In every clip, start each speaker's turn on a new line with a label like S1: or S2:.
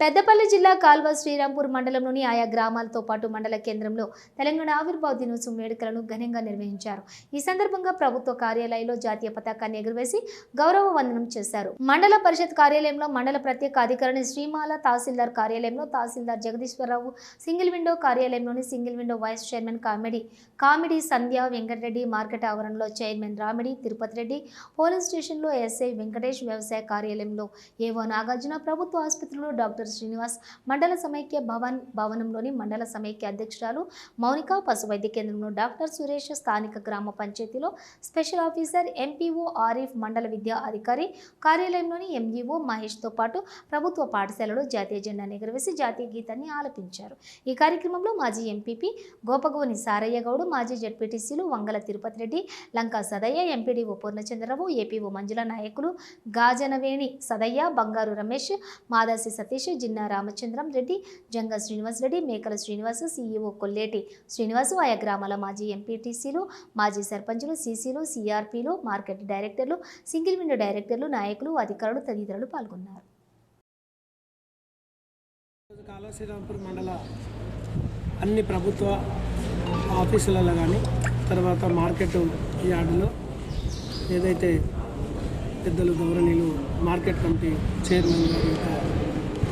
S1: పెద్దపల్లి జిల్లా కాల్వ శ్రీరాంపూర్ మండలంలోని ఆయా గ్రామాలతో పాటు మండల కేంద్రంలో తెలంగాణ ఆవిర్భావ దినోత్సవం వేడుకలను ఘనంగా నిర్వహించారు. ఈ సందర్భంగా ప్రభుత్వ కార్యాలయంలో జాతీయ పతాకాన్ని ఎగురవేసి గౌరవ వందనం చేశారు. మండల పరిషత్ కార్యాలయంలో మండల ప్రత్యేక అధికారిని శ్రీమాల, తహసీల్దార్ కార్యాలయంలో తహసీల్దార్ జగదీశ్వరరావు, సింగిల్ విండో కార్యాలయంలోని సింగిల్ విండో వైస్ చైర్మన్ కామెడీ సంధ్య వెంకటరెడ్డి, మార్కెట్ ఆవరణలో చైర్మన్ రామిడి తిరుపతి రెడ్డి, పోలీస్ స్టేషన్లో ఎస్ఐ వెంకటేష్, వ్యవసాయ కార్యాలయంలో ఏవో నాగార్జున, ప్రభుత్వ ఆసుపత్రిలో డాక్టర్ శ్రీనివాస్, మండల సమైక్య భవనంలోని మండల సమైక్య అధ్యక్షురాలు మౌనిక, పశు వైద్య కేంద్రంలో డాక్టర్ సురేష్, స్థానిక గ్రామ పంచాయతీలో స్పెషల్ ఆఫీసర్ ఎంపీఓ ఆరిఫ్, మండల విద్యా అధికారి కార్యాలయంలోని ఎంఈఓ మహేష్తో పాటు ప్రభుత్వ పాఠశాలలో జాతీయ జెండాను ఎగురవేసి జాతీయ గీతాన్ని ఆలపించారు. ఈ కార్యక్రమంలో మాజీ ఎంపీపీ గోపగోని సారయ్య గౌడ్, మాజీ జడ్పీటీసీలు వంగల తిరుపతి రెడ్డి, లంకా సదయ్య, ఎంపీడీఓ పూర్ణచంద్రరావు, ఏపీఓ మంజుల నాయకులు గాజనవేణి సదయ్య, బంగారు రమేష్, మాదాసి సతీష్, జిన్నా రామచంద్రం రెడ్డి, జంగ శ్రీనివాస్ రెడ్డి, మేకల శ్రీనివాస్, సీఈఓ కొల్లేటి శ్రీనివాసు, ఆయా గ్రామాల మాజీ ఎంపీటీసీలు, మాజీ సర్పంచులు, సీసీలు, సిఆర్పీలు, మార్కెట్ డైరెక్టర్లు, సింగిల్ విండో డైరెక్టర్లు, నాయకులు, అధికారులు తదితరులు పాల్గొన్నారు.
S2: కాల్వ శ్రీరాంపూర్ మండల అన్ని ప్రభుత్వ ఆఫీసులలో కానీ తర్వాత మార్కెట్ యార్డులో ఏదైతే పెద్దలు గౌరవనీయులు మార్కెట్ కమిటీ చైర్మన్ గారి యొక్క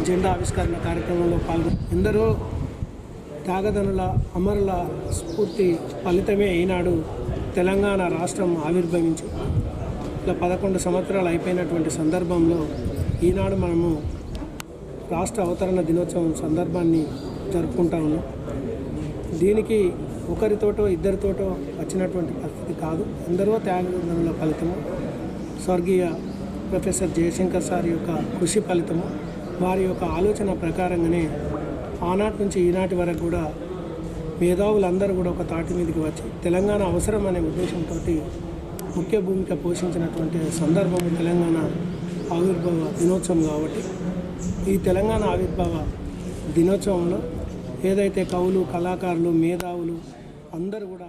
S2: జెండా ఆవిష్కరణ కార్యక్రమంలో పాల్గొని ఎందరో త్యాగదనుల అమరుల స్ఫూర్తి ఫలితమే ఈనాడు తెలంగాణ రాష్ట్రం ఆవిర్భవించి ఇలా 11 సంవత్సరాలు అయిపోయినటువంటి సందర్భంలో ఈనాడు మనము రాష్ట్ర అవతరణ దినోత్సవం సందర్భాన్ని జరుపుకుంటా ఉన్నాం. దీనికి ఒకరితోటో ఇద్దరితోటో వచ్చినటువంటి పరిస్థితి కాదు. ఎందరో త్యాగదనుల ఫలితము, స్వర్గీయ ప్రొఫెసర్ జయశంకర్ సార్ యొక్క కృషి ఫలితము, వారి యొక్క ఆలోచన ప్రకారంగానే ఆనాటి నుంచి ఈనాటి వరకు కూడా మేధావులందరూ కూడా ఒక తాటి మీదకి వచ్చి తెలంగాణ అవసరం అనే ఉద్దేశంతో ముఖ్య భూమిక పోషించినటువంటి సందర్భము తెలంగాణ ఆవిర్భావ దినోత్సవం. కాబట్టి ఈ తెలంగాణ ఆవిర్భావ దినోత్సవంలో ఏదైతే కవులు, కళాకారులు, మేధావులు అందరూ కూడా